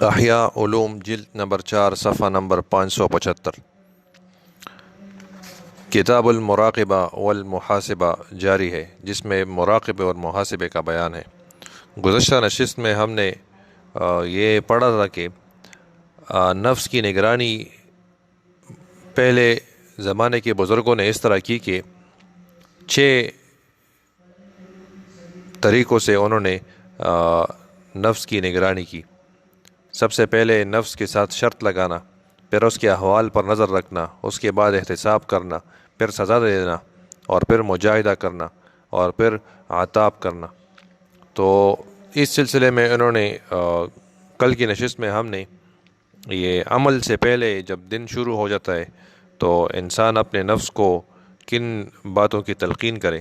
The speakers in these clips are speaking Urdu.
احیاء علوم جلد نمبر 4 صفحہ نمبر 575 کتاب المراقبہ والمحاسبہ جاری ہے، جس میں مراقبے اور محاسبے کا بیان ہے۔ گزشتہ نشست میں ہم نے یہ پڑھا تھا کہ نفس کی نگرانی پہلے زمانے کے بزرگوں نے اس طرح کی کہ 6 طریقوں سے انہوں نے نفس کی نگرانی کی۔ سب سے پہلے نفس کے ساتھ شرط لگانا، پھر اس کے احوال پر نظر رکھنا، اس کے بعد احتساب کرنا، پھر سزا دینا، اور پھر مجاہدہ کرنا، اور پھر عتاب کرنا۔ تو اس سلسلے میں انہوں نے کل کی نشست میں ہم نے یہ عمل سے پہلے جب دن شروع ہو جاتا ہے تو انسان اپنے نفس کو کن باتوں کی تلقین کرے،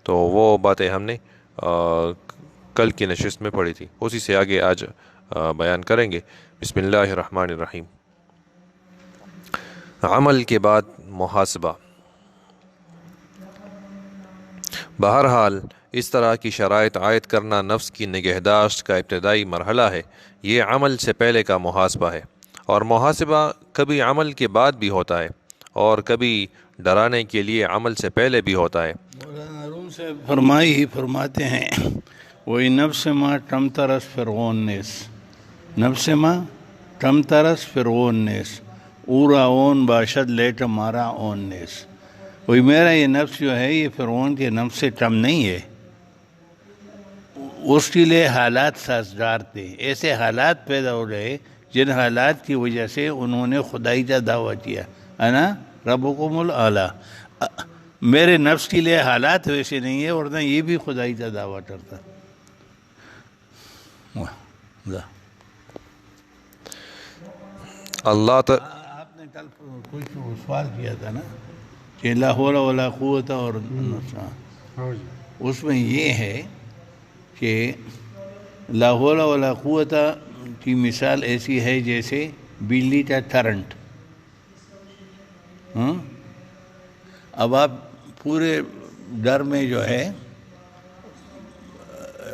تو وہ باتیں ہم نے کل کی نشست میں پڑھی تھی، اسی سے آگے آج بیان کریں گے۔ بسم اللہ الرحمن الرحیم۔ عمل کے بعد محاسبہ۔ بہرحال اس طرح کی شرائط عائد کرنا نفس کی نگہداشت کا ابتدائی مرحلہ ہے۔ یہ عمل سے پہلے کا محاسبہ ہے، اور محاسبہ کبھی عمل کے بعد بھی ہوتا ہے اور کبھی ڈرانے کے لیے عمل سے پہلے بھی ہوتا ہے۔ مولانا روم سے فرماتے ہیں وہی نفس ما ٹم ترس فرغون نیس، نفس ما ٹم ترس فرغون نیس، اورا اون باشد لیٹ مارا اون نیس۔ وہی میرا یہ نفس جو ہے یہ فرعون کے نفس سے کم نہیں ہے، اس کے لیے حالات سازگار تھے، ایسے حالات پیدا ہو گئے جن حالات کی وجہ سے انہوں نے خدائی کا دعویٰ کیا، انا ربکم الاعلیٰ۔ میرے نفس کے لیے حالات ویسے نہیں ہے، ورنہ یہ بھی خدائی کا دعویٰ کرتا۔ اللہ آپ نے کل کوئی سوال کیا تھا نا کہ لا حول ولا قوت، اور اس میں یہ ہے کہ لا حول ولا قوت کی مثال ایسی ہے جیسے بجلی کا کرنٹ۔ اب آپ پورے گھر میں جو ہے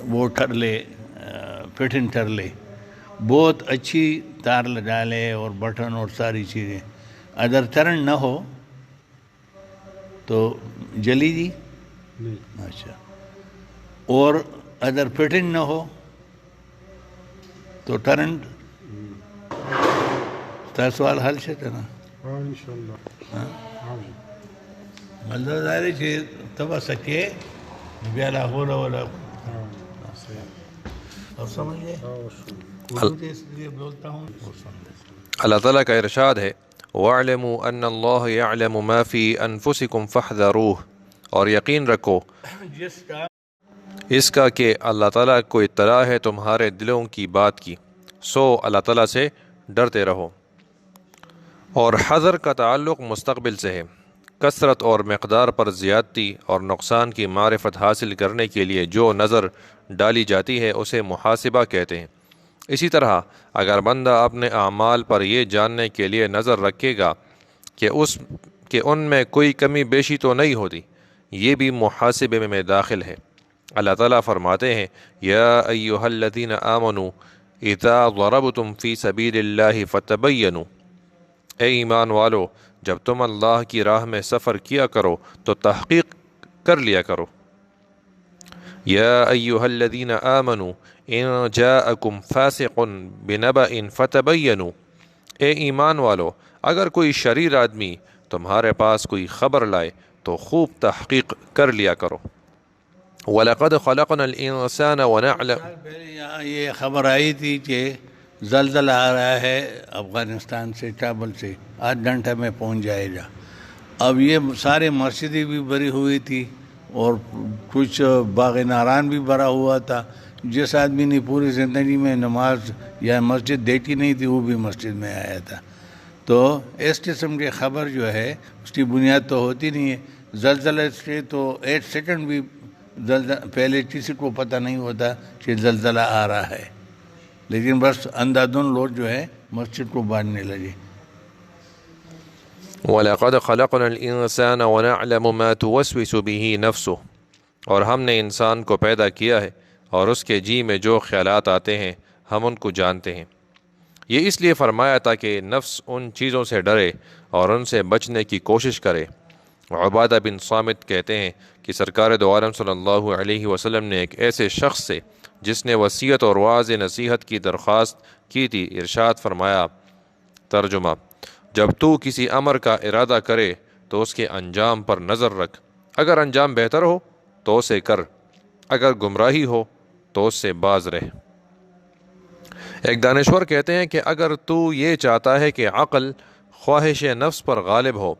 وہ کر لے، فٹنگ کر لے، بہت اچھی تار لگا لے اور بٹن اور ساری چیزیں، اگر کرنٹ نہ ہو تو جلی گی؟ اچھا، اور اگر فٹنگ نہ ہو تو کرنٹ؟ تا سوال حل شتا نا؟ مطلب ظاہر چیز تب سکے بیا لا حول ولا اور سمجھ گئے؟ اس لیے بولتا ہوں اور سمجھ۔ اللہ تعالیٰ کا ارشاد ہے وَاعْلَمُوا أَنَّ اللَّهَ يَعْلَمُ مَا فِي أَنفُسِكُمْ فَاحْذَرُوهُ، اور یقین رکھو اس کا کہ اللہ تعالیٰ کو اطلاع ہے تمہارے دلوں کی بات کی، سو اللہ تعالیٰ سے ڈرتے رہو۔ اور حذر کا تعلق مستقبل سے ہے۔ کثرت اور مقدار پر زیادتی اور نقصان کی معرفت حاصل کرنے کے لیے جو نظر ڈالی جاتی ہے اسے محاسبہ کہتے ہیں۔ اسی طرح اگر بندہ اپنے اعمال پر یہ جاننے کے لیے نظر رکھے گا کہ ان میں کوئی کمی بیشی تو نہیں ہوتی، یہ بھی محاسبے میں داخل ہے۔ اللہ تعالیٰ فرماتے ہیں یا ایھا الذین آمنوا اذا ضربتم فی سبیل اللہ فتبینوا، اے ایمان والو جب تم اللہ کی راہ میں سفر کیا کرو تو تحقیق کر لیا کرو۔ یا ایھا الذین آمنوا ان جاءکم فاسق بنبأ فتبینوا، اے ایمان والو اگر کوئی شریر آدمی تمہارے پاس کوئی خبر لائے تو خوب تحقیق کر لیا کرو۔ وَلَقَدْ خَلَقْنَا الْإِنسَانَ وَنَعْلَمُ، پہلے یہاں یہ خبر آئی تھی کہ زلزلہ آ رہا ہے افغانستان سے، کابل سے، 8 گھنٹے میں پہنچ جائے گا۔ اب یہ سارے مسجدیں بھی بھری ہوئی تھی اور کچھ باغ ناران بھی بھرا ہوا تھا۔ جس آدمی نے پوری زندگی میں نماز یا مسجد دیکھی نہیں تھی وہ بھی مسجد میں آیا تھا۔ تو اس قسم کی خبر جو ہے اس کی بنیاد تو ہوتی نہیں ہے۔ زلزلے سے تو 1 سیکنڈ بھی پہلے کسی کو پتہ نہیں ہوتا کہ زلزلہ آ رہا ہے، لیکن بس اندھادھند لوگ جو ہے مسجد کو باندھنے لگے۔ وَلَقَدْ خَلَقْنَا الْإِنسَانَ وَنَعْلَمُ مَا تُوَسْوِسُ بِهِ نَفْسُهُ، اور ہم نے انسان کو پیدا کیا ہے اور اس کے جی میں جو خیالات آتے ہیں ہم ان کو جانتے ہیں۔ یہ اس لیے فرمایا تاکہ نفس ان چیزوں سے ڈرے اور ان سے بچنے کی کوشش کرے۔ عبادہ بن صامت کہتے ہیں کہ سرکار دو عالم صلی اللہ علیہ وسلم نے ایک ایسے شخص سے جس نے وصیت اور واضح نصیحت کی درخواست کی تھی ارشاد فرمایا، ترجمہ: جب تو کسی امر کا ارادہ کرے تو اس کے انجام پر نظر رکھ، اگر انجام بہتر ہو تو اسے کر، اگر گمراہی ہو تو اس سے باز رہ۔ ایک دانشور کہتے ہیں کہ اگر تو یہ چاہتا ہے کہ عقل خواہش نفس پر غالب ہو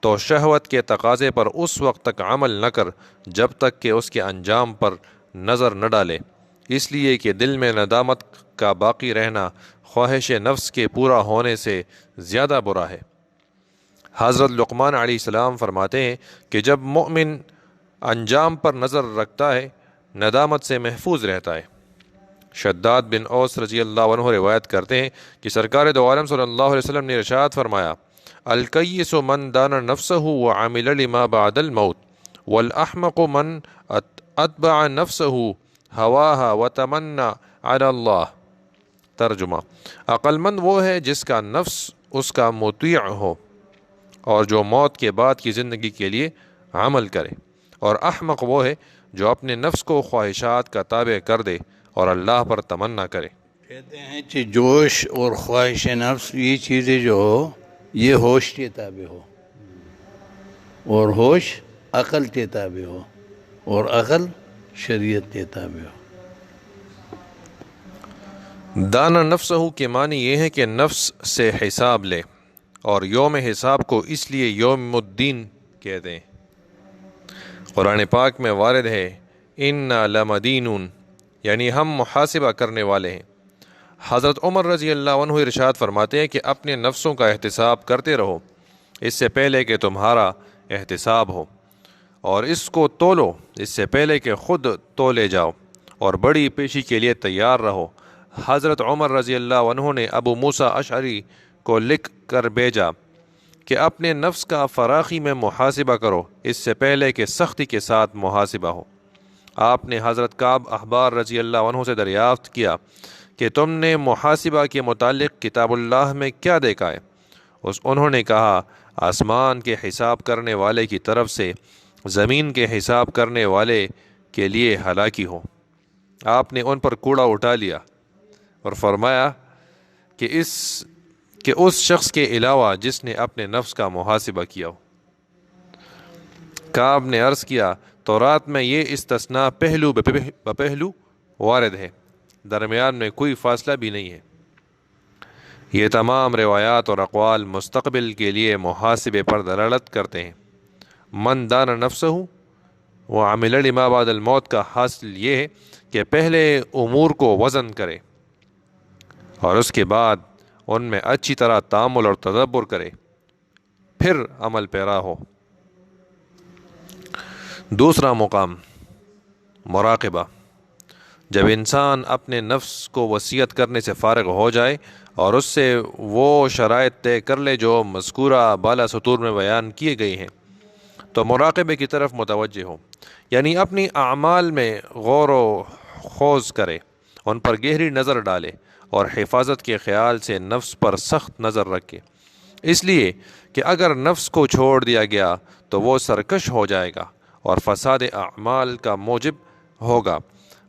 تو شہوت کے تقاضے پر اس وقت تک عمل نہ کر جب تک کہ اس کے انجام پر نظر نہ ڈالے، اس لیے کہ دل میں ندامت کا باقی رہنا خواہش نفس کے پورا ہونے سے زیادہ برا ہے۔ حضرت لقمان علیہ السلام فرماتے ہیں کہ جب مومن انجام پر نظر رکھتا ہے ندامت سے محفوظ رہتا ہے۔ شداد بن اوس رضی اللہ عنہ روایت کرتے ہیں کہ سرکار دو عالم صلی اللہ علیہ وسلم نے ارشاد فرمایا، الکیس من دان نفسہ وعمل لما بعد الموت والاحمق من اتبع نفسہ ہواہا وتمنى علی اللہ۔ ترجمہ: عقل مند وہ ہے جس کا نفس اس کا مطیع ہو اور جو موت کے بعد کی زندگی کے لیے عمل کرے، اور احمق وہ ہے جو اپنے نفس کو خواہشات کا تابع کر دے اور اللہ پر تمنا کرے۔ کہتے ہیں کہ جوش اور خواہش نفس یہ چیزیں جو ہو یہ ہوش کے تابع ہو، اور ہوش عقل کے تابع ہو، اور عقل شریعت کے تابع ہو۔ دانا نفسہ کے معنی یہ ہے کہ نفس سے حساب لے، اور یوم حساب کو اس لیے یوم الدین کہتے ہیں۔ قرآن پاک میں وارد ہے انا لمدینون، یعنی ہم محاسبہ کرنے والے ہیں۔ حضرت عمر رضی اللہ عنہ ارشاد فرماتے ہیں کہ اپنے نفسوں کا احتساب کرتے رہو اس سے پہلے کہ تمہارا احتساب ہو، اور اس کو تولو اس سے پہلے کہ خود تولے جاؤ، اور بڑی پیشی کے لیے تیار رہو۔ حضرت عمر رضی اللہ عنہ نے ابو موسیٰ اشعری کو لکھ کر بھیجا کہ اپنے نفس کا فراخی میں محاسبہ کرو اس سے پہلے کہ سختی کے ساتھ محاسبہ ہو۔ آپ نے حضرت کعب احبار رضی اللہ عنہ سے دریافت کیا کہ تم نے محاسبہ کے متعلق کتاب اللہ میں کیا دیکھا ہے؟ انہوں نے کہا، آسمان کے حساب کرنے والے کی طرف سے زمین کے حساب کرنے والے کے لیے ہلاکی ہو۔ آپ نے ان پر کوڑا اٹھا لیا اور فرمایا کہ اس شخص کے علاوہ جس نے اپنے نفس کا محاسبہ کیا ہو۔ کعب نے عرض کیا، تورات میں یہ استثناء پہلو بپہلو وارد ہے، درمیان میں کوئی فاصلہ بھی نہیں ہے۔ یہ تمام روایات اور اقوال مستقبل کے لیے محاسبے پر دلالت کرتے ہیں۔ من دان نفسہ وعمل لما بعد الموت کا حاصل یہ ہے کہ پہلے امور کو وزن کرے اور اس کے بعد ان میں اچھی طرح تأمل اور تدبر کرے، پھر عمل پیرا ہو۔ دوسرا مقام مراقبہ۔ جب انسان اپنے نفس کو وصیت کرنے سے فارغ ہو جائے اور اس سے وہ شرائط طے کر لے جو مذکورہ بالا سطور میں بیان کیے گئے ہیں تو مراقبے کی طرف متوجہ ہو، یعنی اپنی اعمال میں غور و خوض کرے، ان پر گہری نظر ڈالے اور حفاظت کے خیال سے نفس پر سخت نظر رکھے، اس لیے کہ اگر نفس کو چھوڑ دیا گیا تو وہ سرکش ہو جائے گا اور فساد اعمال کا موجب ہوگا۔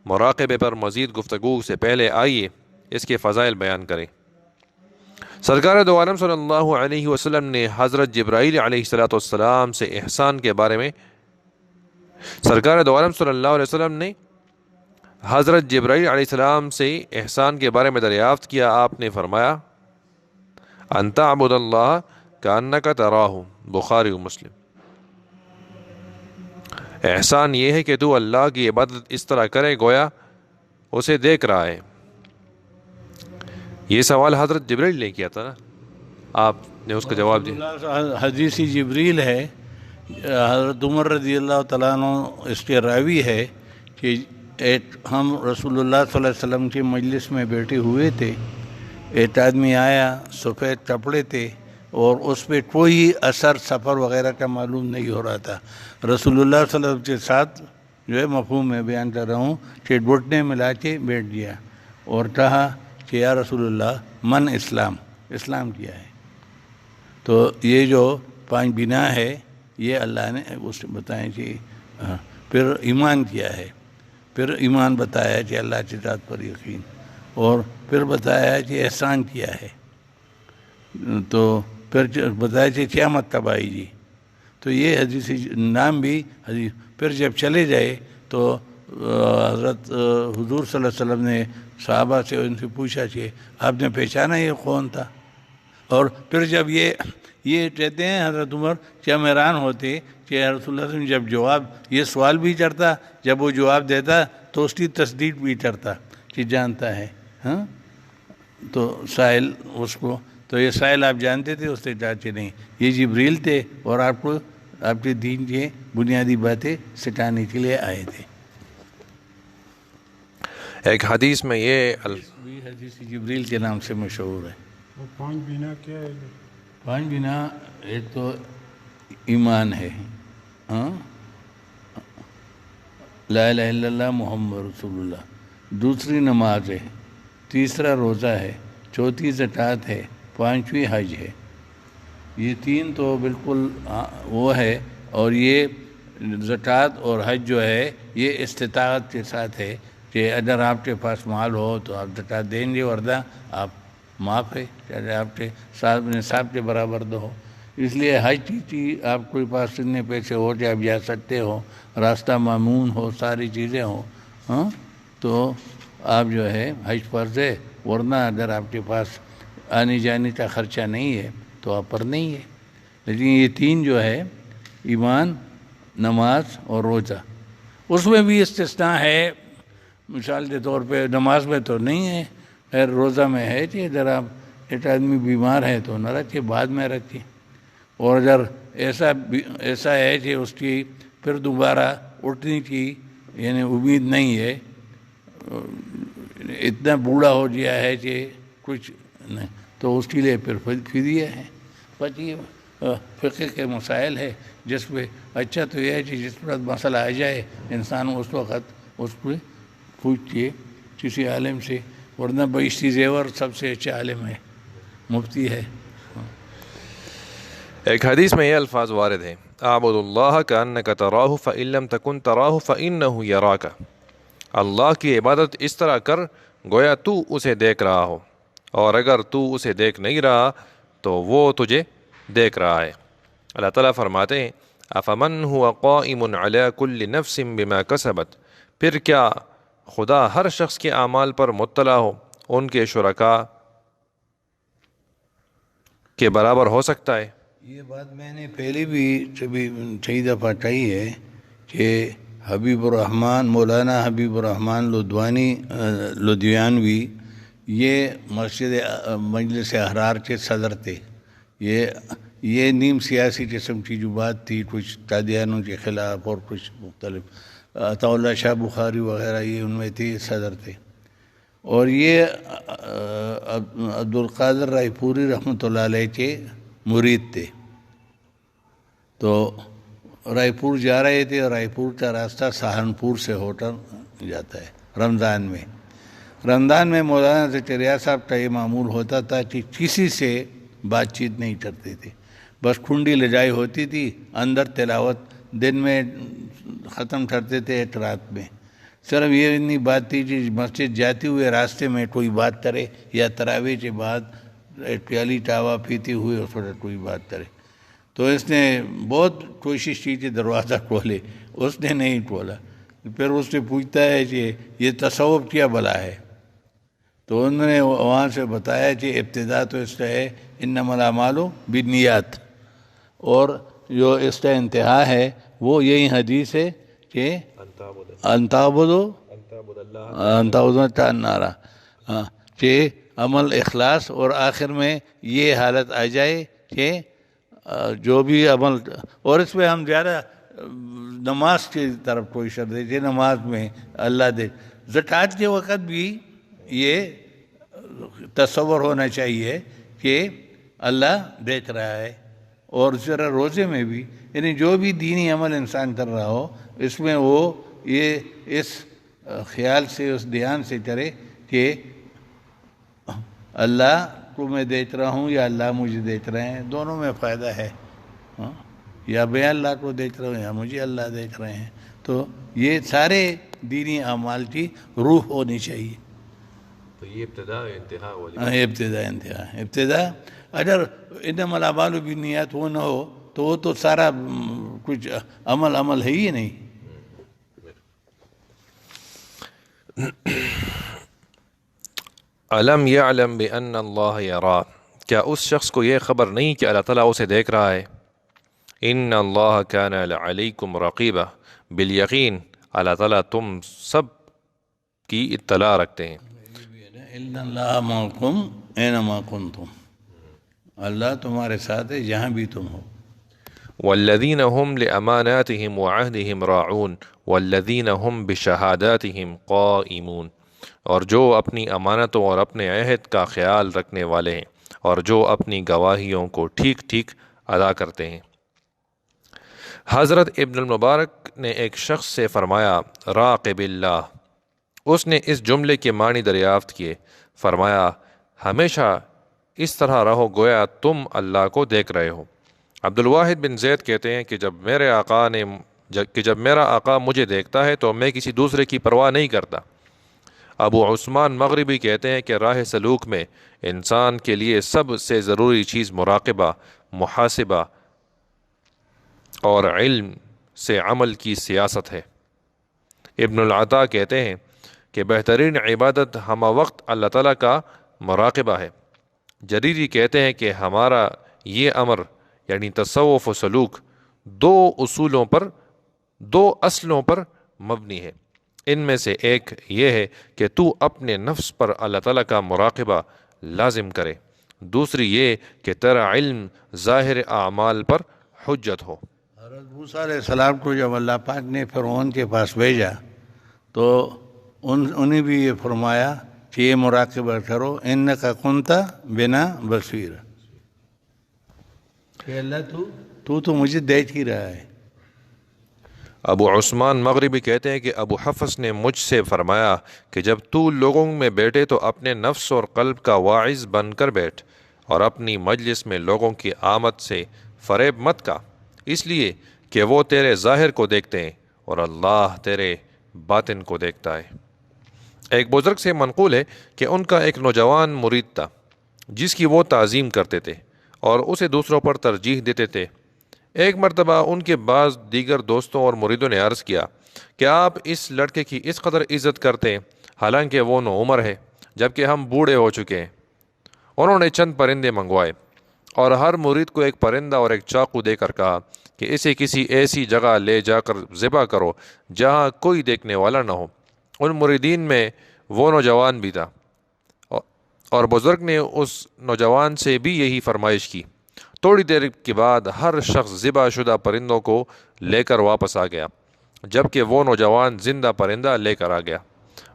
مراقبے پر مزید گفتگو سے پہلے آئیے اس کے فضائل بیان کریں۔ سرکار دو عالم صلی اللہ علیہ وسلم نے حضرت جبرائیل علیہ السلام سے احسان کے بارے میں سرکار دو عالم صلی اللہ علیہ وسلم نے حضرت جبرائیل علیہ السلام سے احسان کے بارے میں دریافت کیا۔ آپ نے فرمایا، ان تعبد اللہ کأنک تراہ، بخاری و مسلم۔ احسان یہ ہے کہ تو اللہ کی عبادت اس طرح کرے گویا اسے دیکھ رہا ہے۔ یہ سوال حضرت جبرائیل نے کیا تھا نا، آپ نے اس کا جواب دیا۔ حدیث جبریل ہے، حضرت عمر رضی اللہ تعالیٰ عنہ اس کے راوی ہے کہ ہم رسول اللہ صلی اللہ علیہ وسلم کی مجلس میں بیٹھے ہوئے تھے، ایک آدمی آیا، سفید کپڑے تھے اور اس پہ کوئی اثر سفر وغیرہ کا معلوم نہیں ہو رہا تھا۔ رسول اللہ صلی اللہ علیہ وسلم کے ساتھ جو ہے مفہوم میں بیان کر رہا ہوں کہ گھٹنے ملا کے بیٹھ گیا اور کہا کہ یا رسول اللہ من اسلام، اسلام کیا ہے؟ تو یہ جو 5 بنا ہے یہ اللہ نے اس بتائیں کہ پھر ایمان کیا ہے، پھر ایمان بتایا کہ اللہ کی ذات پر یقین، اور پھر بتایا کہ احسان کیا ہے، تو پھر بتایا کہ کیا مطلب آئی جی. تو یہ حدیث نام بھی حدیث. پھر جب چلے جائے تو حضرت حضور صلی اللہ علیہ وسلم نے صحابہ سے ان سے پوچھا کہ آپ نے پہچانا یہ کون تھا؟ اور پھر جب یہ کہتے ہیں حضرت عمر کہ ہم حیران ہوتے کہ رسول اللہ صلی اللہ علیہ وسلم جب جواب یہ سوال بھی کرتا، جب وہ جواب دیتا تو اس کی تصدیق بھی کرتا کہ جانتا ہے. ہاں تو سائل اس کو، تو یہ سائل آپ جانتے تھے؟ اس سے چاہتے نہیں، یہ جبریل تھے اور آپ کو آپ کے دین کی بنیادی باتیں سکھانے کے لیے آئے تھے. ایک حدیث میں یہ بھی حدیث جبریل کے نام سے مشہور ہے. وہ 5 بنا کیا ہے؟ 5 بنا ایک تو ایمان ہے، ہاں لا الہ الا اللہ محمد رسول اللہ، دوسری نماز ہے، تیسرا روزہ ہے، چوتھی زکوٰۃ ہے، 5ویں حج ہے. یہ 3 تو بالکل وہ ہے. اور یہ زکوٰۃ اور حج جو ہے یہ استطاعت کے ساتھ ہے کہ اگر آپ کے پاس مال ہو تو آپ زکوٰۃ دیں گے، ورنہ آپ معاف ہے، چاہے آپ کے ساتھ نصاب کے برابر دو ہو. اس لیے حج کی آپ کے پاس اتنے پیسے ہو کہ آپ جا سکتے ہو، راستہ مامون ہو، ساری چیزیں ہوں، ہاں تو آپ جو ہے حج فرض ہے. ورنہ اگر آپ کے پاس آنے جانے کا خرچہ نہیں ہے تو آپ پر نہیں ہے. لیکن یہ 3 جو ہے ایمان، نماز اور روزہ، اس میں بھی استثناء ہے. مثال کے طور پہ نماز میں تو نہیں ہے، خیر روزہ میں ہے کہ اگر آپ ایک آدمی بیمار ہے تو نہ رکھے، بعد میں رکھے. اور اگر ایسا ہے کہ اس کی پھر دوبارہ اٹھنے کی یعنی امید نہیں ہے، اتنا بوڑھا ہو گیا ہے کہ کچھ نہیں، تو اس کے لیے پھر فدیہ ہے. بس یہ فقہ کے مسائل ہے جس پہ اچھا تو یہ ہے کہ جس پر مسئلہ آ جائے انسان اس وقت اس پہ پوچھئے کسی عالم سے. ورنہ بیشتی زیور سب سے اچھا عالم ہے، مفتی ہے. ایک حدیث میں یہ الفاظ وارد ہیں: اعبد اللہ کأنک تراہ فإن لم تکن تراہ فإنہ یراک. اللہ کی عبادت اس طرح کر گویا تو اسے دیکھ رہا ہو، اور اگر تو اسے دیکھ نہیں رہا تو وہ تجھے دیکھ رہا ہے. اللہ تعالیٰ فرماتے ہیں: افمن هو قائم علی کل نفس بما کسبت. پھر کیا خدا ہر شخص کے اعمال پر مطلع ہو، ان کے شرکاء کے برابر ہو سکتا ہے؟ یہ بات میں نے پہلے بھی کئی دفعہ کہی ہے کہ حبیب الرحمن، مولانا حبیب الرحمن لدھیانوی یہ مسجد مجلس احرار کے صدر تھے. یہ نیم سیاسی قسم کی جو بات تھی، کچھ قادیانوں کے خلاف اور کچھ مختلف، عطا اللہ شاہ بخاری وغیرہ یہ ان میں تھے، صدر تھے. اور یہ عبدالقادر رائے پوری رحمۃ اللہ علیہ کے مرید تھے. تو رائے پور جا رہے تھے، رائے پور کا راستہ سہارنپور سے ہوٹل جاتا ہے رمضان میں مولانا زکریا صاحب کا یہ معمول ہوتا تھا کہ کسی سے بات چیت نہیں کرتے تھے، بس کھنڈی لجائی ہوتی تھی، اندر تلاوت دن میں ختم کرتے تھے، ایک رات میں. صرف یہ اتنی بات تھی کہ مسجد جاتے ہوئے راستے میں کوئی بات کرے، یا تراویح کے بعد پیالی ٹاوا پیتے ہوئے اس وقت کوئی بات کرے. تو اس نے بہت کوشش کی کہ دروازہ کھولے، اس نے نہیں کھولا. پھر اس سے پوچھتا ہے کہ یہ تصوف کیا بلا ہے؟ تو انہوں نے وہاں سے بتایا کہ ابتدا تو اس کا ہے انما الاعمال بالنیات، اور جو اس کا انتہا ہے وہ یہی حدیث ہے کہ نعرہ کہ عمل اخلاص، اور آخر میں یہ حالت آ جائے کہ جو بھی عمل. اور اس میں ہم زیادہ نماز کی طرف کوئی شرط ہے، نماز میں اللہ دے. زکوٰۃ کے وقت بھی یہ تصور ہونا چاہیے کہ اللہ دیکھ رہا ہے. اور اس طرح روزے میں بھی، یعنی جو بھی دینی عمل انسان کر رہا ہو اس میں وہ یہ اس خیال سے، اس دھیان سے کرے کہ اللہ کو میں دیکھ رہا ہوں یا اللہ مجھے دیکھ رہے ہیں، دونوں میں فائدہ ہے. ہاں، یا میں اللہ کو دیکھ رہا ہوں یا مجھے اللہ دیکھ رہے ہیں. تو یہ سارے دینی اعمال کی روح ہونی چاہیے. تو یہ ابتدا انتہا والی ابتدا انتہا. ابتدا اگر انما الاعمال بالنیات وہ نہ ہو تو وہ تو سارا کچھ عمل ہے ہی نہیں. علم یعلم بان اللہ یرا، کیا اس شخص کو یہ خبر نہیں کہ اللہ تعالیٰ اسے دیکھ رہا ہے؟ ان اللہ کان علیکم رقیبا، بالیقین اللہ تعالیٰ تم سب کی اطلاع رکھتے ہیں. ان اللہ معکم اینما کنتم، اللہ تمہارے ساتھ ہے جہاں بھی تم ہو. والذین هم لأماناتهم وعہدهم راعون والذین هم بشہاداتهم قائمون، اور جو اپنی امانتوں اور اپنے عہد کا خیال رکھنے والے ہیں اور جو اپنی گواہیوں کو ٹھیک ٹھیک ادا کرتے ہیں. حضرت ابن المبارک نے ایک شخص سے فرمایا راقب اللہ. اس نے اس جملے کے معنی دریافت کیے. فرمایا ہمیشہ اس طرح رہو گویا تم اللہ کو دیکھ رہے ہو. عبد الواحد بن زید کہتے ہیں کہ جب میرا آقا مجھے دیکھتا ہے تو میں کسی دوسرے کی پرواہ نہیں کرتا. ابو عثمان مغربی کہتے ہیں کہ راہ سلوک میں انسان کے لیے سب سے ضروری چیز مراقبہ، محاسبہ اور علم سے عمل کی سیاست ہے. ابن العطا کہتے ہیں کہ بہترین عبادت ہمہ وقت اللہ تعالیٰ کا مراقبہ ہے. جریری کہتے ہیں کہ ہمارا یہ امر یعنی تصوف و سلوک دو اصلوں پر مبنی ہے. ان میں سے ایک یہ ہے کہ تو اپنے نفس پر اللہ تعالیٰ کا مراقبہ لازم کرے، دوسری یہ کہ تیرا علم ظاہر اعمال پر حجت ہو. حضرت موسیٰ علیہ السلام کو جب اللہ پاک نے فرعون کے پاس بھیجا تو انہیں بھی یہ فرمایا کہ یہ مراقبہ کرو، انکا کنت بنا بصیر، کہ اللہ تو مجھے دیکھ ہی رہا ہے. ابو عثمان مغربی کہتے ہیں کہ ابو حفص نے مجھ سے فرمایا کہ جب تو لوگوں میں بیٹھے تو اپنے نفس اور قلب کا واعظ بن کر بیٹھ، اور اپنی مجلس میں لوگوں کی آمد سے فریب مت کا، اس لیے کہ وہ تیرے ظاہر کو دیکھتے ہیں اور اللہ تیرے باطن کو دیکھتا ہے. ایک بزرگ سے منقول ہے کہ ان کا ایک نوجوان مرید تھا جس کی وہ تعظیم کرتے تھے اور اسے دوسروں پر ترجیح دیتے تھے. ایک مرتبہ ان کے بعض دیگر دوستوں اور مریدوں نے عرض کیا کہ آپ اس لڑکے کی اس قدر عزت کرتے ہیں حالانکہ وہ نوعمر ہے جبکہ ہم بوڑھے ہو چکے ہیں. انہوں نے چند پرندے منگوائے اور ہر مرید کو ایک پرندہ اور ایک چاقو دے کر کہا کہ اسے کسی ایسی جگہ لے جا کر ذبح کرو جہاں کوئی دیکھنے والا نہ ہو. ان مریدین میں وہ نوجوان بھی تھا اور بزرگ نے اس نوجوان سے بھی یہی فرمائش کی. تھوڑی دیر کے بعد ہر شخص ذبح شدہ پرندوں کو لے کر واپس آ گیا جبکہ وہ نوجوان زندہ پرندہ لے کر آ گیا.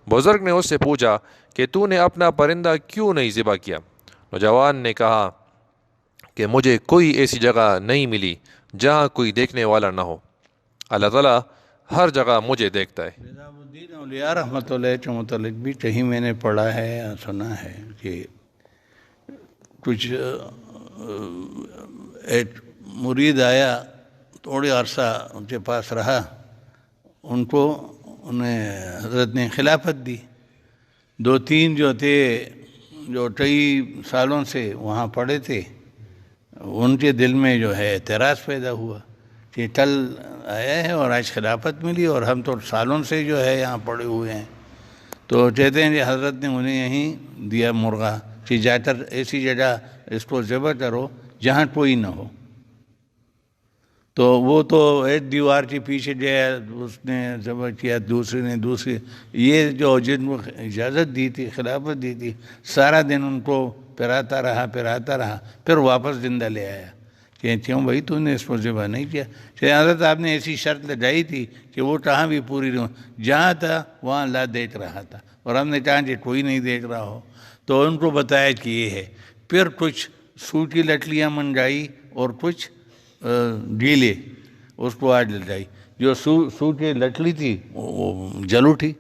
بزرگ نے اس سے پوچھا کہ تو نے اپنا پرندہ کیوں نہیں ذبح کیا؟ نوجوان نے کہا کہ مجھے کوئی ایسی جگہ نہیں ملی جہاں کوئی دیکھنے والا نہ ہو. اللہ تعالیٰ ہر جگہ مجھے دیکھتا ہے. نظام الدین اولیاء رحمۃ اللہ کے متعلق بھی کہیں میں نے پڑھا ہے یا سنا ہے کہ کچھ ایک مرید آیا، تھوڑی عرصہ ان کے پاس رہا، انہیں حضرت نے خلافت دی. 2-3 جو تھے جو کئی سالوں سے وہاں پڑے تھے ان کے دل میں جو ہے اعتراض پیدا ہوا کہ کل آیا ہے اور آج خلافت ملی اور ہم تو سالوں سے جو ہے یہاں پڑے ہوئے ہیں. تو کہتے ہیں کہ حضرت نے انہیں یہیں دیا مرغا کہ جا کر ایسی جگہ اس کو ذبح کرو جہاں کوئی نہ ہو. تو وہ تو ایک دیوار کے پیچھے گیا، اس نے ذبح کیا، دوسرے نے دوسری، یہ جو جن کو اجازت دی تھی، خلافت دی تھی، سارا دن ان کو پھراتا رہا، پھر واپس زندہ لے آیا کہ کیوں بھائی تو نے اس کو ذبح نہیں کیا؟ کہ حضرت آپ نے ایسی شرط لگائی تھی کہ وہ کہاں بھی پوری رہو، جہاں تھا وہاں اللہ دیکھ رہا تھا اور ہم نے کہا کہ کوئی نہیں دیکھ رہا ہو. تو ان کو بتایا کہ یہ ہے. پھر کچھ سوٹی لٹلیاں منگائی اور کچھ گیلے اس کو آج لٹائی. جو سوٹی لٹلی تھی وہ جل اٹھی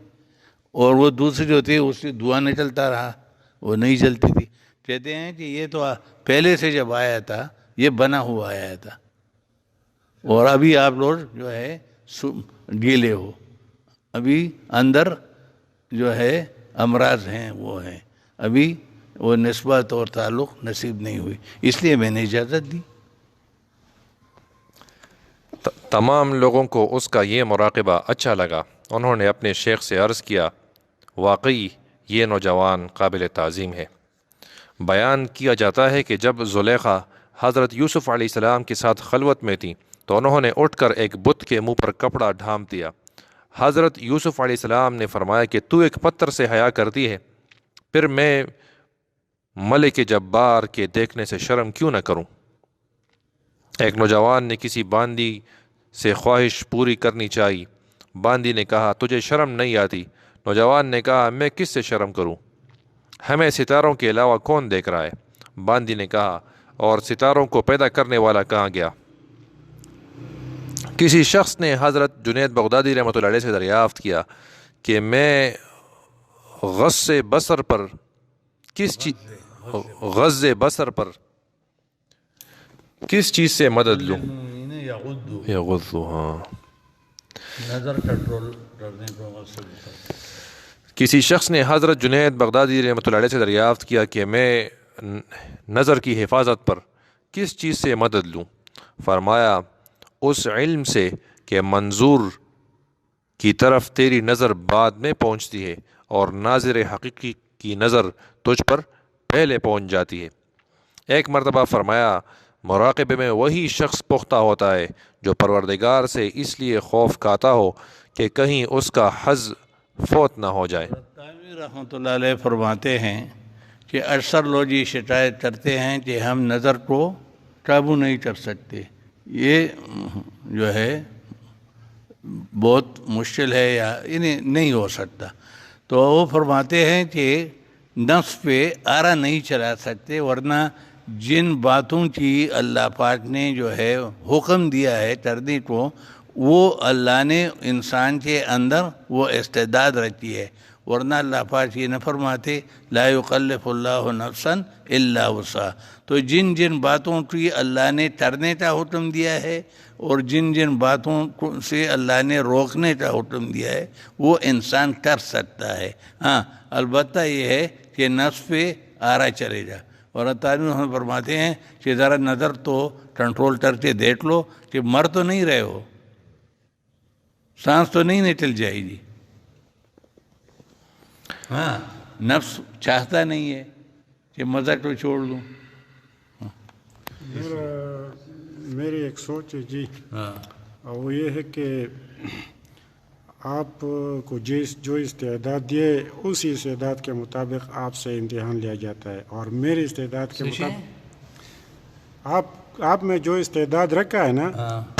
اور وہ دوسری جو تھی اس سے دھواں نکلتا رہا، وہ نہیں جلتی تھی. کہتے ہیں کہ یہ تو پہلے سے جب آیا تھا یہ بنا ہوا آیا تھا، اور ابھی آپ لوگ جو ہے گیلے ہو، ابھی اندر جو ہے امراض ہیں، وہ ہیں، ابھی وہ نسبت اور تعلق نصیب نہیں ہوئی، اس لیے میں نے اجازت دی۔ تمام لوگوں کو اس کا یہ مراقبہ اچھا لگا۔ انہوں نے اپنے شیخ سے عرض کیا، واقعی یہ نوجوان قابل تعظیم ہے۔ بیان کیا جاتا ہے کہ جب زلیخا حضرت یوسف علیہ السلام کے ساتھ خلوت میں تھیں تو انہوں نے اٹھ کر ایک بت کے منہ پر کپڑا ڈھانپ دیا۔ حضرت یوسف علیہ السلام نے فرمایا کہ تو ایک پتھر سے حیا کرتی ہے، پھر میں ملک جبار کے دیکھنے سے شرم کیوں نہ کروں؟ ایک نوجوان نے کسی باندی سے خواہش پوری کرنی چاہی۔ باندی نے کہا، تجھے شرم نہیں آتی؟ نوجوان نے کہا، میں کس سے شرم کروں؟ ہمیں ستاروں کے علاوہ کون دیکھ رہا ہے؟ باندی نے کہا، اور ستاروں کو پیدا کرنے والا کہاں گیا؟ کسی شخص نے حضرت جنید بغدادی رحمۃ اللہ علیہ سے دریافت کیا کہ میں غض بصر پر کس چیز سے مدد لوں؟ یغض، ہاں، نظر کنٹرول کرنے کو کسی شخص نے حضرت جنید بغدادی رحمۃ اللہ علیہ سے دریافت کیا کہ میں نظر کی حفاظت پر کس چیز سے مدد لوں؟ فرمایا، اس علم سے کہ منظور کی طرف تیری نظر بعد میں پہنچتی ہے اور ناظر حقیقی کی نظر تجھ پر پہلے پہنچ جاتی ہے۔ ایک مرتبہ فرمایا، مراقبے میں وہی شخص پختہ ہوتا ہے جو پروردگار سے اس لیے خوف کھاتا ہو کہ کہیں اس کا حظ فوت نہ ہو جائے۔ رتاوی رحمۃ اللہ علیہ فرماتے ہیں کہ اکثر لوگ یہ شکایت کرتے ہیں کہ ہم نظر کو قابو نہیں کر سکتے، یہ جو ہے بہت مشکل ہے یا نہیں ہو سکتا۔ تو وہ فرماتے ہیں کہ نفس پہ آرا نہیں چلا سکتے، ورنہ جن باتوں کی اللہ پاک نے جو ہے حکم دیا ہے کرنے کو، وہ اللہ نے انسان کے اندر وہ استعداد رکھی ہے، ورنہ اللہ پاک یہ نہ فرماتے لا یکلف اللہ نفسا الا وسعہا۔ تو جن جن باتوں کی اللہ نے کرنے کا حکم دیا ہے اور جن جن باتوں سے اللہ نے روکنے کا حکم دیا ہے وہ انسان کر سکتا ہے۔ ہاں، البتہ یہ ہے کہ نفس پہ آرا چلے جا، اور تعلیم ہم فرماتے ہیں کہ ذرا نظر تو کنٹرول کر کے دیکھ لو کہ مر تو نہیں رہے ہو، سانس تو نہیں نکل جائے گی۔ ہاں، نفس چاہتا نہیں ہے کہ مزہ کو چھوڑ دوں۔ میری ایک سوچ ہے جی، وہ یہ ہے کہ آپ کو جو استعداد دیے اسی استعداد کے مطابق آپ سے امتحان لیا جاتا ہے، اور میری استعداد کے مطابق آپ میں جو استعداد رکھا ہے نا،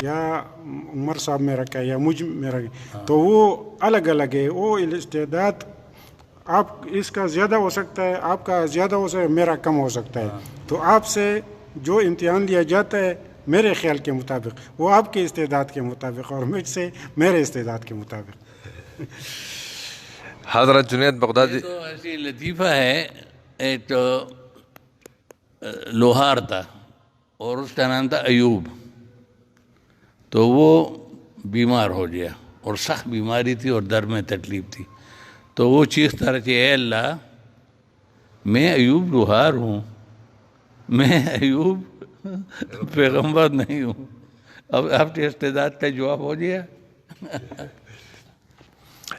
یا عمر صاحب میں رکھا ہے یا مجھ میں رکھا ہے، تو وہ الگ الگ ہے۔ وہ استعداد آپ اس کا زیادہ ہو سکتا ہے، آپ کا زیادہ ہو سکتا ہے، میرا کم ہو سکتا ہے۔ تو آپ سے جو امتحان لیا جاتا ہے میرے خیال کے مطابق وہ آپ کے استعداد کے مطابق، اور مجھ سے میرے استعداد کے مطابق۔ حضرت جنید بغدادی تو ایسی لطیفہ ہے، ایک لوہار تھا اور اس کا نام تھا ایوب، تو وہ بیمار ہو گیا اور سخت بیماری تھی اور در میں تکلیف تھی، تو وہ چیختا رہا کہ اے اللہ، میں ایوب لوہار ہوں، میں ایوب پیغمبر نہیں ہوں۔ اب آپ کے استعداد کا جواب ہو گیا۔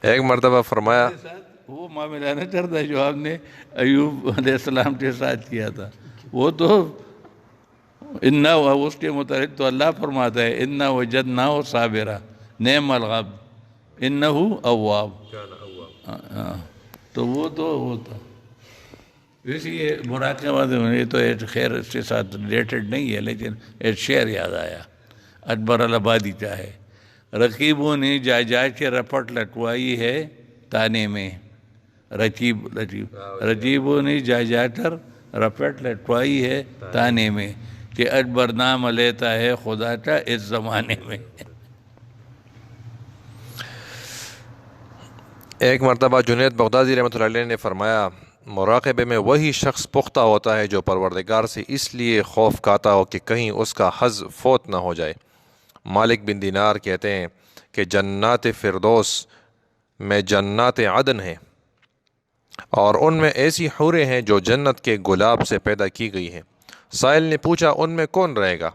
ایک مرتبہ فرمایا، وہ معاملہ نہ کرتا جو آپ نے ایوب علیہ السلام کے ساتھ کیا تھا، وہ تو اس کے متعلق تو اللہ فرماتا ہے انا وجدناہ صابرا نعم العبد انہ اواب، تو وہ تو ہوتا۔ اس لیے مراقبہ یہ تو خیر اس کے ساتھ ریلیٹڈ نہیں ہے، لیکن ایک شعر یاد آیا اکبر الآبادی کا ہے، رقیبوں نے جا جا کے رپٹ لٹوائی ہے تانے میں، رقیبوں نے جا جا کر رپٹ لٹوائی ہے تانے میں، کہ اکبر نام لیتا ہے خدا کا اس زمانے میں۔ ایک مرتبہ جنید بغدادی رحمۃ اللہ علیہ نے فرمایا، مراقبے میں وہی شخص پختہ ہوتا ہے جو پروردگار سے اس لیے خوف کھاتا ہو کہ کہیں اس کا حظ فوت نہ ہو جائے۔ مالک بن دینار کہتے ہیں کہ جنات فردوس میں جنات عدن ہیں، اور ان میں ایسی حوریں ہیں جو جنت کے گلاب سے پیدا کی گئی ہیں۔ سائل نے پوچھا ان میں کون رہے گا؟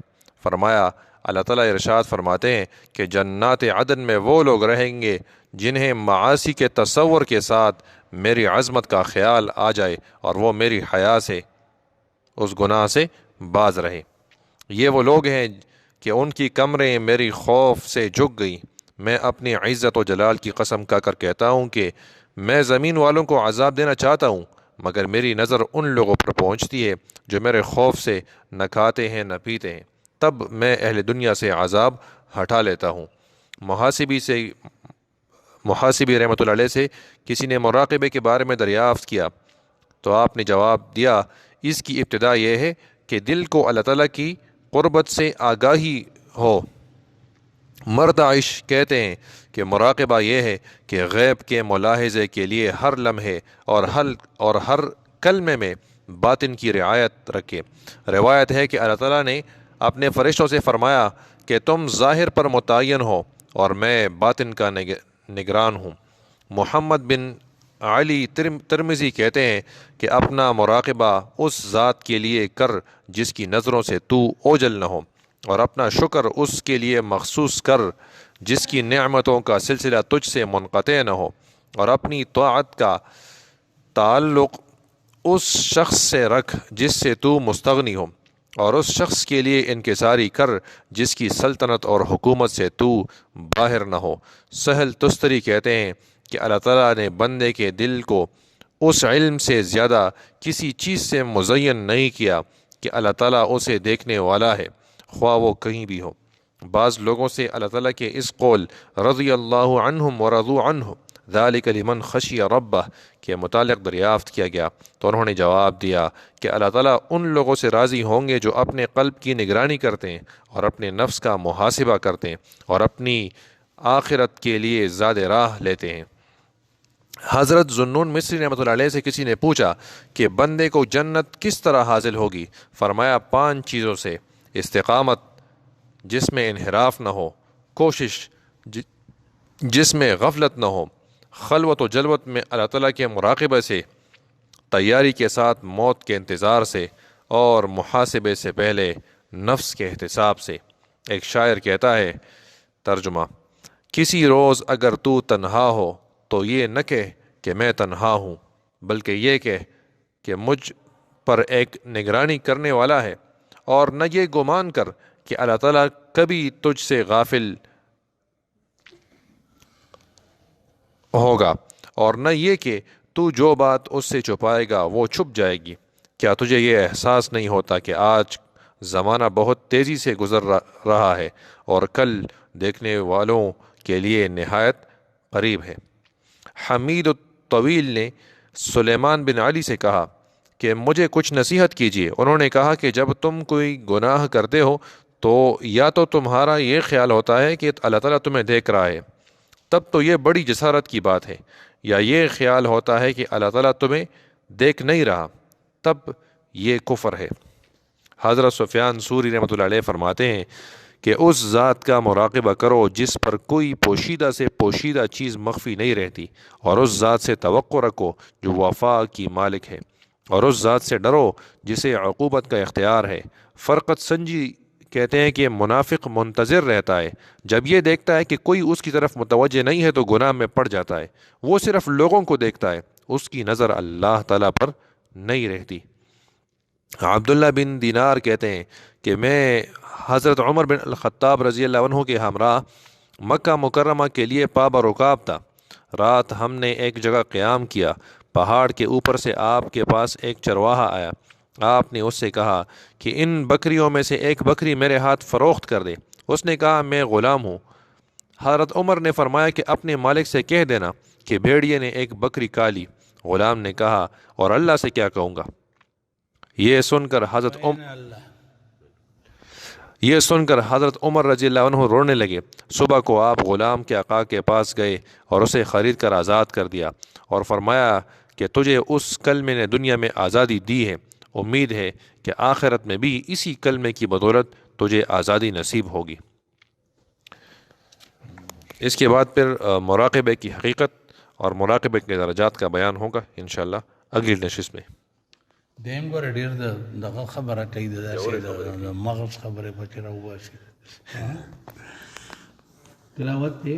فرمایا اللہ تعالیٰ ارشاد فرماتے ہیں کہ جنات عدن میں وہ لوگ رہیں گے جنہیں معاصی کے تصور کے ساتھ میری عظمت کا خیال آ جائے اور وہ میری حیا سے اس گناہ سے باز رہے۔ یہ وہ لوگ ہیں کہ ان کی کمریں میری خوف سے جھک گئیں۔ میں اپنی عزت و جلال کی قسم کھا کر کہتا ہوں کہ میں زمین والوں کو عذاب دینا چاہتا ہوں، مگر میری نظر ان لوگوں پر پہنچتی ہے جو میرے خوف سے نہ کھاتے ہیں نہ پیتے ہیں، تب میں اہل دنیا سے عذاب ہٹا لیتا ہوں۔ محاسبی رحمۃ اللہ علیہ سے کسی نے مراقبے کے بارے میں دریافت کیا تو آپ نے جواب دیا، اس کی ابتدا یہ ہے کہ دل کو اللہ تعالیٰ کی قربت سے آگاہی ہو۔ مرد عائش کہتے ہیں کہ مراقبہ یہ ہے کہ غیب کے ملاحظے کے لیے ہر لمحے اور ہر کلمے میں باطن کی رعایت رکھے۔ روایت ہے کہ اللہ تعالیٰ نے اپنے فرشتوں سے فرمایا کہ تم ظاہر پر متعین ہو اور میں باطن کا نگران ہوں۔ محمد بن علی ترمذی کہتے ہیں کہ اپنا مراقبہ اس ذات کے لیے کر جس کی نظروں سے تو اوجل نہ ہو، اور اپنا شکر اس کے لیے مخصوص کر جس کی نعمتوں کا سلسلہ تجھ سے منقطع نہ ہو، اور اپنی طاعت کا تعلق اس شخص سے رکھ جس سے تو مستغنی ہو، اور اس شخص کے لیے انکساری کر جس کی سلطنت اور حکومت سے تو باہر نہ ہو۔ سہل تستری کہتے ہیں کہ اللہ تعالیٰ نے بندے کے دل کو اس علم سے زیادہ کسی چیز سے مزین نہیں کیا کہ اللہ تعالیٰ اسے دیکھنے والا ہے، خواہ وہ کہیں بھی ہو۔ بعض لوگوں سے اللہ تعالیٰ کے اس قول رضی اللہ عنہم ورضوا عنہ ذالک لمن خشی ربہ کے متعلق دریافت کیا گیا تو انہوں نے جواب دیا کہ اللہ تعالیٰ ان لوگوں سے راضی ہوں گے جو اپنے قلب کی نگرانی کرتے ہیں اور اپنے نفس کا محاسبہ کرتے ہیں اور اپنی آخرت کے لیے زاد راہ لیتے ہیں۔ حضرت ذوالنون مصری رحمۃ اللہ علیہ سے کسی نے پوچھا کہ بندے کو جنت کس طرح حاصل ہوگی؟ فرمایا 5 چیزوں سے: استقامت جس میں انحراف نہ ہو، کوشش جس میں غفلت نہ ہو، خلوت و جلوت میں اللہ تعالیٰ کے مراقبہ سے، تیاری کے ساتھ موت کے انتظار سے، اور محاسبے سے پہلے نفس کے احتساب سے۔ ایک شاعر کہتا ہے، ترجمہ: کسی روز اگر تو تنہا ہو تو یہ نہ کہہ کہ میں تنہا ہوں، بلکہ یہ کہہ کہ مجھ پر ایک نگرانی کرنے والا ہے، اور نہ یہ گمان کر کہ اللہ تعالیٰ کبھی تجھ سے غافل ہوگا، اور نہ یہ کہ تو جو بات اس سے چھپائے گا وہ چھپ جائے گی۔ کیا تجھے یہ احساس نہیں ہوتا کہ آج زمانہ بہت تیزی سے گزر رہا ہے اور کل دیکھنے والوں کے لیے نہایت قریب ہے؟ حمید الطویل نے سلیمان بن علی سے کہا کہ مجھے کچھ نصیحت کیجیے۔ انہوں نے کہا کہ جب تم کوئی گناہ کرتے ہو تو یا تو تمہارا یہ خیال ہوتا ہے کہ اللہ تعالیٰ تمہیں دیکھ رہا ہے، تب تو یہ بڑی جسارت کی بات ہے، یا یہ خیال ہوتا ہے کہ اللہ تعالیٰ تمہیں دیکھ نہیں رہا، تب یہ کفر ہے۔ حضرت سفیان ثوری رحمۃ اللہ علیہ فرماتے ہیں کہ اس ذات کا مراقبہ کرو جس پر کوئی پوشیدہ سے پوشیدہ چیز مخفی نہیں رہتی، اور اس ذات سے توقع رکھو جو وفا کی مالک ہے، اور اس ذات سے ڈرو جسے عقوبت کا اختیار ہے۔ فرقت سنجی کہتے ہیں کہ منافق منتظر رہتا ہے، جب یہ دیکھتا ہے کہ کوئی اس کی طرف متوجہ نہیں ہے تو گناہ میں پڑ جاتا ہے۔ وہ صرف لوگوں کو دیکھتا ہے، اس کی نظر اللہ تعالیٰ پر نہیں رہتی۔ عبداللہ بن دینار کہتے ہیں کہ میں حضرت عمر بن الخطاب رضی اللہ عنہ کے ہمراہ مکہ مکرمہ کے لیے پابرکاب تھا۔ رات ہم نے ایک جگہ قیام کیا، پہاڑ کے اوپر سے آپ کے پاس ایک چرواہا آیا۔ آپ نے اس سے کہا کہ ان بکریوں میں سے ایک بکری میرے ہاتھ فروخت کر دے۔ اس نے کہا میں غلام ہوں۔ حضرت عمر نے فرمایا کہ اپنے مالک سے کہہ دینا کہ بھیڑیے نے ایک بکری کالی۔ غلام نے کہا اور اللہ سے کیا کہوں گا؟ یہ سن کر حضرت عمر رضی اللہ عنہ رونے لگے۔ صبح کو آپ غلام کے آقا کے پاس گئے اور اسے خرید کر آزاد کر دیا اور فرمایا کہ تجھے اس کلمے نے دنیا میں آزادی دی ہے، امید ہے کہ آخرت میں بھی اسی کلمے کی بدولت تجھے آزادی نصیب ہوگی۔ اس کے بعد پھر مراقبے کی حقیقت اور مراقبے کے درجات کا بیان ہوگا انشاءاللہ اگلی نشست میں۔ دیم ګوره ډېر دغه خبره کوي د داسې د مغز خبرې پکې راوباسي تلاوت دی